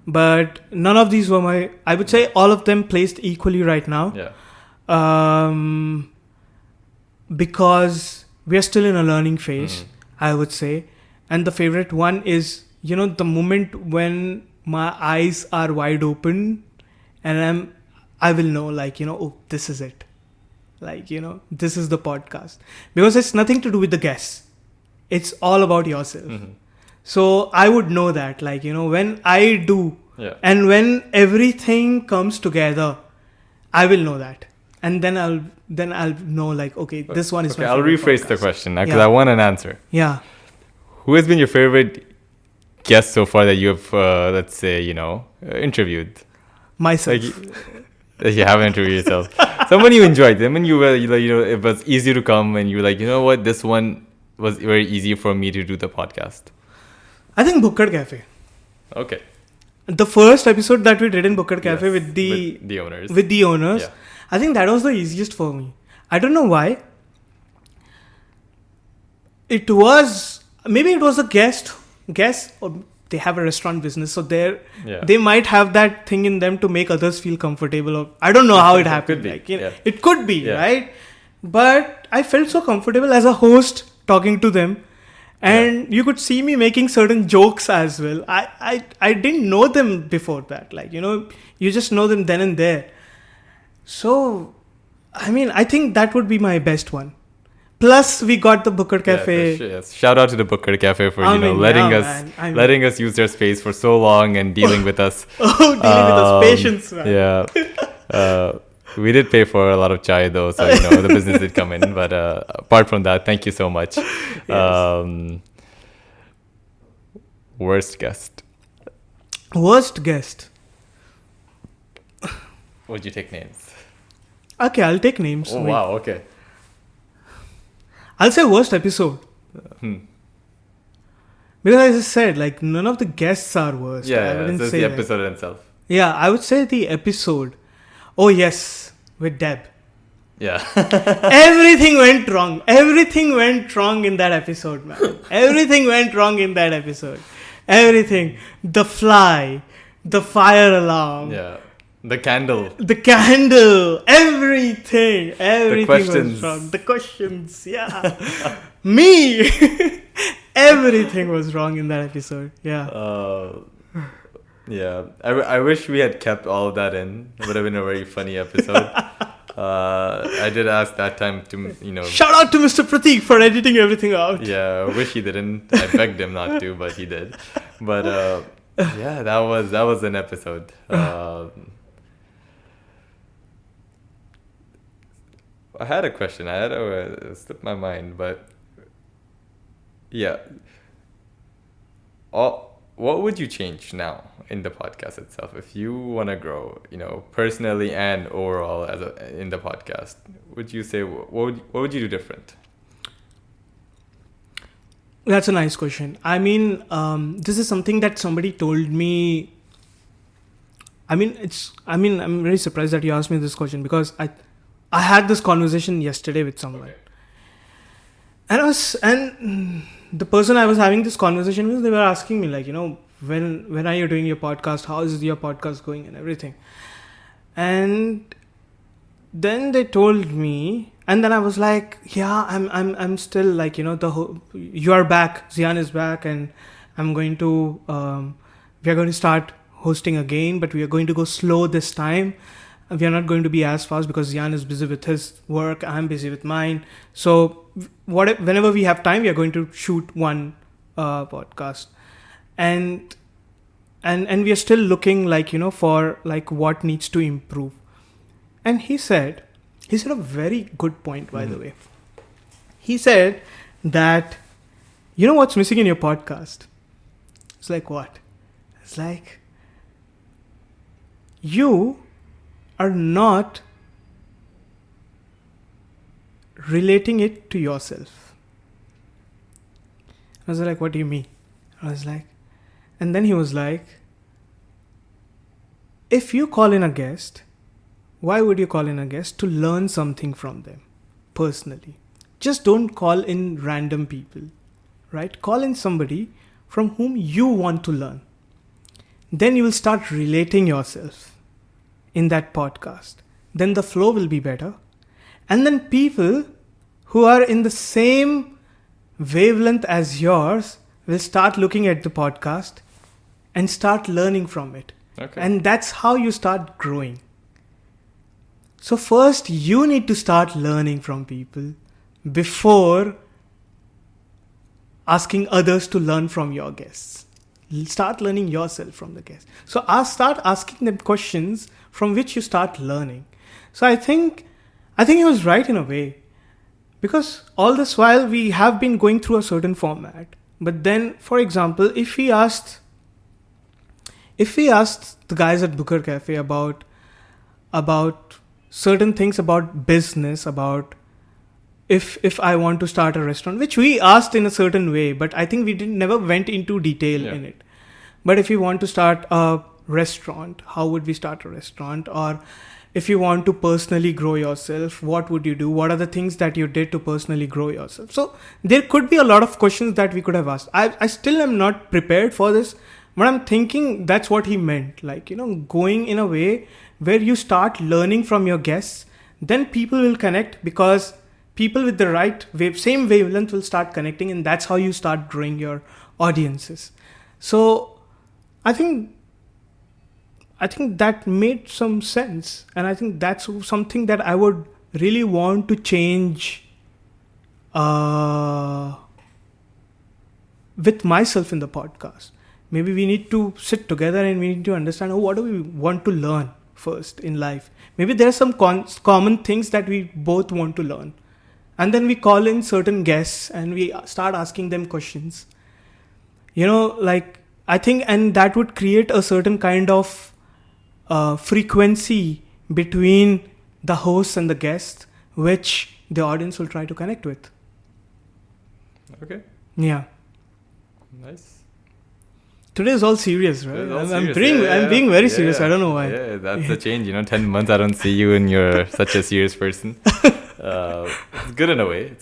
but none of these were I would say all of them placed equally right now. Yeah. Because we are still in a learning phase, Mhm. I would say. And the favorite one is, the moment when my eyes are wide open and I will know, like, oh, this is it. Like, this is the podcast. Because it's nothing to do with the guests. It's all about yourself. Mhm. So I would know that, like, when I do Yeah. and when everything comes together, I will know that. And then I'll know, like, okay, this one is Okay, my I'll favorite rephrase the podcast. question because Yeah. I want an answer. Yeah. Who has been your favorite guest so far that you have, let's say, interviewed? Myself. That you haven't interviewed yourself. Someone you enjoyed. Someone you were, it was easy to come and you were like, you know what, this one was very easy for me to do the podcast. I think Bhukkad Cafe. Okay. The first episode that we did in Bhukkad Cafe Yes, with the owners. with the owners, Yeah. I think that was the easiest for me. I don't know why. Maybe it was a guest, or they have a restaurant business, so they might have that thing in them to make others feel comfortable. Or I don't know how it happened. Could be, It could be, Yeah. right? But I felt so comfortable as a host talking to them. And you could see me making certain jokes as well. I didn't know them before that. Like, you just know them then and there. So, I mean, I think that would be my best one. Plus, we got the Bhukkad Cafe. Yeah, yes. Shout out to the Booker Cafe for letting us use their space for so long and dealing with us. Dealing with us, patience, man. Yeah. We did pay for a lot of chai though, so the business did come in. But apart from that, thank you so much. Yes. Worst guest. Worst guest. Would you take names? Okay, I'll take names. Oh Wait. wow, okay. I'll say worst episode. Hmm. Because I just said, like, none of the guests are worst. I Yeah, wouldn't so it's say the that. episode itself. Yeah, I would say the episode. Oh, yes, with Deb. Yeah. Everything went wrong. Everything went wrong in that episode, man. Everything went wrong in that episode. Everything. The fly, the fire alarm, Yeah. The candle. the candle, everything. Everything questions. was wrong. The questions, yeah. Me. Everything was wrong in that episode. Yeah. Yeah. I wish we had kept all of that in. It would have been a very funny episode. I did ask that time to, Shout out to Mr. Pratik for editing everything out. Yeah, I wish he didn't. I begged him not to, but he did. But yeah, that was an episode. I had a question. I had slipped my mind, but yeah. what would you change now in the podcast itself if you want to grow, personally and overall in the podcast? Would you say what would you do different? That's a nice question. I mean, this is something that somebody told me. I'm very surprised that you asked me this question, because I had this conversation yesterday with someone. Okay. And the person I was having this conversation with, they were asking me, like, when are you doing your podcast? How is your podcast going and everything? And then they told me, and then I was like, yeah, I'm still like, you are back, Zian is back, and I'm going to, we are going to start hosting again, but we are going to go slow this time. We are not going to be as fast because Zian is busy with his work, I'm busy with mine. So whenever we have time, we are going to shoot one podcast, and we are still looking like, for like what needs to improve. And he said a very good point, by the way. He said that, what's missing in your podcast? It's like, what? It's like, you are not relating it to yourself. I was like, what do you mean? I was like, and then he was like, if you call in a guest, why would you call in a guest? To learn something from them personally. Just don't call in random people, right? Call in somebody from whom you want to learn. Then you will start relating yourself in that podcast. Then the flow will be better. And then people who are in the same wavelength as yours will start looking at the podcast and start learning from it. Okay. And that's how you start growing. So first you need to start learning from people before asking others to learn from your guests. Start learning yourself from the guests. So start asking them questions from which you start learning. So I think he was right in a way, because all this while we have been going through a certain format. But then, for example, if we asked the guys at Booker Cafe about certain things about business, about if I want to start a restaurant, which we asked in a certain way, but I think we never went into detail in it. But if you want to start a restaurant, how would we start a restaurant? Or if you want to personally grow yourself, what would you do? What are the things that you did to personally grow yourself? So there could be a lot of questions that we could have asked. I still am not prepared for this, but I'm thinking that's what he meant. Like, going in a way where you start learning from your guests, then people will connect, because people with the right same wavelength will start connecting, and that's how you start growing your audiences. So I think that made some sense, and I think that's something that I would really want to change with myself in the podcast. Maybe we need to sit together and we need to understand, what do we want to learn first in life. Maybe there are some common things that we both want to learn. And then we call in certain guests and we start asking them questions. I think, and that would create a certain kind of frequency between the hosts and the guests, which the audience will try to connect with. Okay. Yeah. Nice. Today is all serious, right? I'm serious. being very serious. I don't know why. Yeah, that's the change. 10 months I don't see you and you're such a serious person. It's good in a way.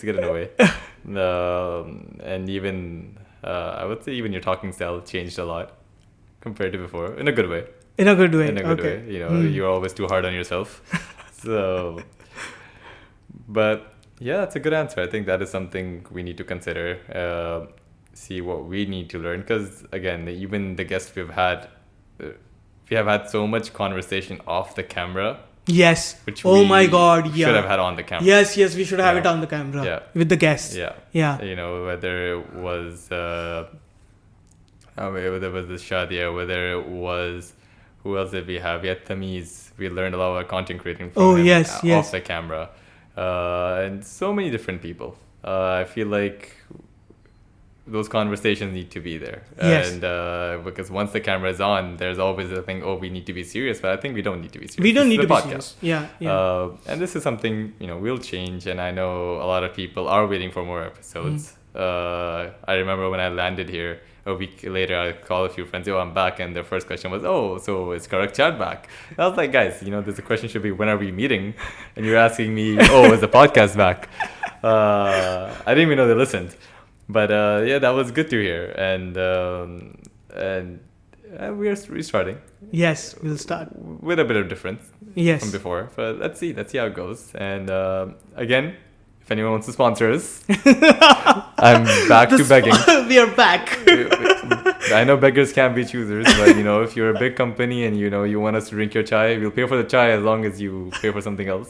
And even, I would say even your talking style changed a lot compared to before, in a good way. In a good way. Way. You're always too hard on yourself. So, but yeah, that's a good answer. I think that is something we need to consider. See what we need to learn, because again, even the guests we have had so much conversation off the camera. Yes. Which my God, yeah. Should have had on the camera. Yes, we should have it on the camera. Yeah. With the guests. Yeah. Whether it was whether it was the Shadia, whether it was, who else did we have? We had Tamiz. We learned a lot about content creating from him off the camera, and so many different people. I feel like those conversations need to be there. Yes. And because once the camera is on, there's always a thing, oh, we need to be serious. But I think we don't need to be serious. We don't This need is to a be podcast. serious. Yeah. And this is something, will change. And I know a lot of people are waiting for more episodes. I remember when I landed here, a week later, I called a few friends, I'm back. And their first question was, so is Karak Chat back? And I was like, guys, the question should be, when are we meeting? And you're asking me, is the podcast back? I didn't even know they listened. But that was good to hear. And we are restarting. Yes, we'll start. With a bit of difference from before. But let's see how it goes. And again, if anyone wants to sponsor us, I'm back to begging. We are back. I know beggars can't be choosers, but if you're a big company and you want us to drink your chai, we'll pay for the chai as long as you pay for something else.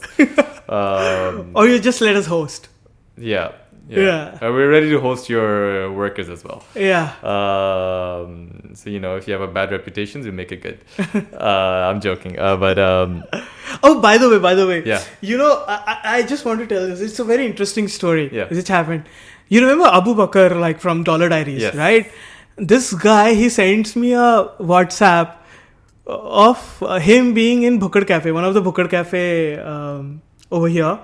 Or you just let us host. Yeah. We're ready to host your workers as well. Yeah. So if you have a bad reputation, we'll make it good. I'm joking. But oh, by the way. Yeah. I just want to tell this. It's a very interesting story. Yeah. Which happened. You remember Abu Bakr, from Dollar Diaries, yes. right? This guy, he sends me a WhatsApp of him being in Bhukad Cafe, one of the Bhukad Cafe over here.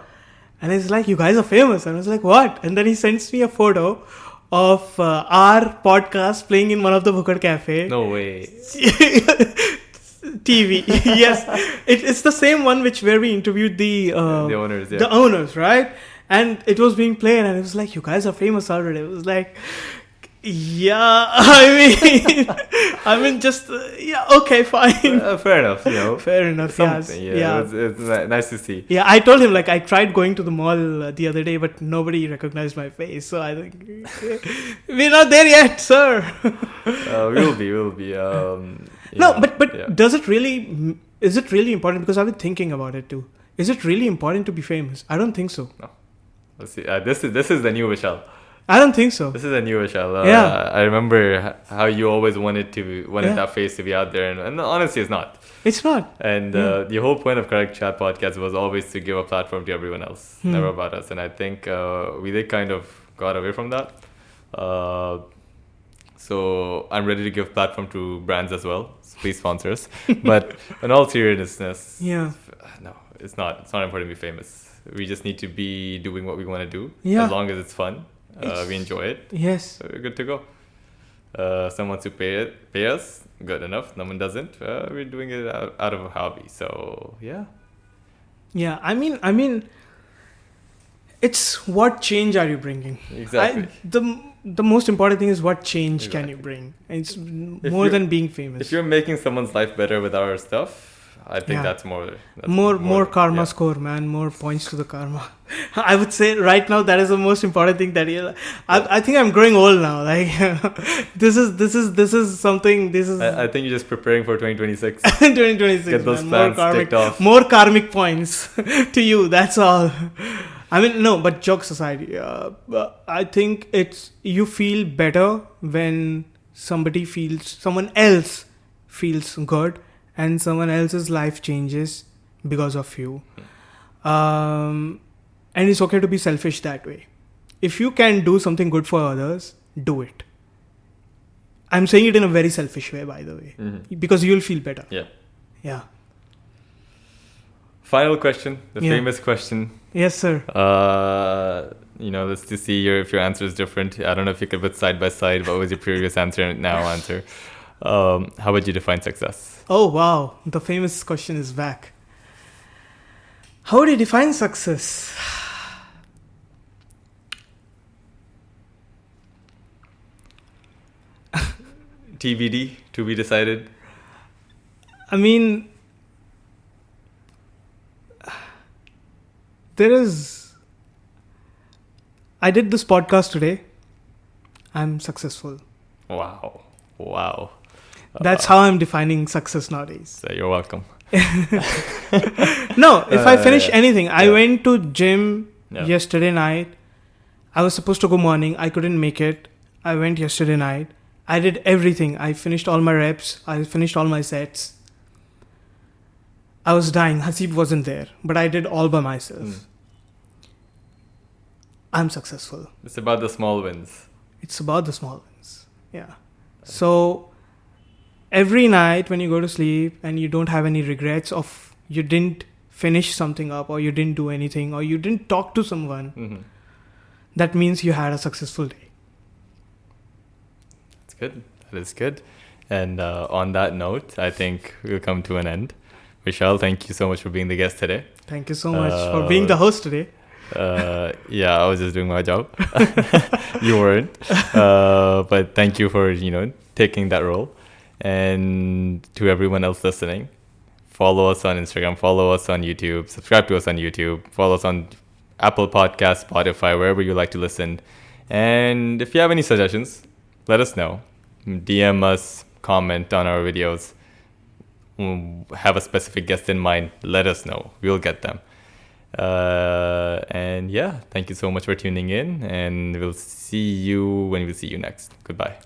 And he's like, you guys are famous. And I was like, what? And then he sends me a photo of our podcast playing in one of the Bhukad Cafe. No way. TV. Yes. It's the same one where we interviewed the owners. Yeah. The owners, right? And it was being played and it was like, you guys are famous already. It was like, yeah, I mean, just, okay, fine. Fair enough, Fair enough, yes. Yeah. It's nice to see. Yeah, I told him, I tried going to the mall the other day, but nobody recognized my face. So I think, we're not there yet, sir. We'll be. No, but is it really important? Because I've been thinking about it too. Is it really important to be famous? I don't think so. No. Let's see. This is the new Vishall. I don't think so. This is a new Vishal. I remember how you always wanted that face to be out there, and honestly, it's not. It's not. And the whole point of Karak Chat podcast was always to give a platform to everyone else, never about us. And I think we did kind of got away from that. So I'm ready to give platform to brands as well. So please sponsor us. But in all seriousness, no, it's not. It's not important to be famous. We just need to be doing what we want to do, as long as it's fun. We enjoy it. Yes. So we're good to go. Someone wants to pay us, good enough. No one doesn't. We're doing it out of a hobby. So yeah. Yeah, I mean, it's what change are you bringing? Exactly. The most important thing is what change can you bring? And it's more than being famous. If you're making someone's life better with our stuff, I think that's more. More karma score, man. More points to the karma. I would say right now that is the most important thing that you. I think I'm growing old now. This is something. This is. I think you're just preparing for 2026. 2026. Get those plans ticked off. More karmic points to you. That's all. I mean, no, but jokes aside, I think you feel better when someone else feels good. And someone else's life changes because of you. And it's okay to be selfish that way. If you can do something good for others, do it. I'm saying it in a very selfish way, by the way. Mm-hmm. Because you'll feel better. Yeah. Final question. The famous question. Yes, sir. Let's to see if your answer is different. I don't know if you could put side by side. What was your previous answer and now answer? How would you define success? Oh, wow. The famous question is back. How do you define success? TBD, to be decided. I mean, I did this podcast today. I'm successful. Wow. That's how I'm defining success nowadays. So you're welcome. No, if I finish anything, I went to gym yesterday night. I was supposed to go morning. I couldn't make it. I went yesterday night. I did everything. I finished all my reps. I finished all my sets. I was dying. Hasib wasn't there, but I did all by myself. I'm successful. It's about the small wins. It's about the small wins. Yeah. So every night when you go to sleep and you don't have any regrets of you didn't finish something up or you didn't do anything or you didn't talk to someone, that means you had a successful day. That's good. That is good. And on that note, I think we'll come to an end. Vishal, thank you so much for being the guest today. Thank you so much for being the host today. Yeah, I was just doing my job. You weren't. But thank you for, taking that role. And to everyone else listening, follow us on Instagram, follow us on YouTube, subscribe to us on YouTube, follow us on Apple Podcasts, Spotify, wherever you like to listen. And if you have any suggestions, let us know. DM us, comment on our videos. Have a specific guest in mind, let us know. We'll get them. And yeah, thank you so much for tuning in, and we'll see you when we see you next. Goodbye.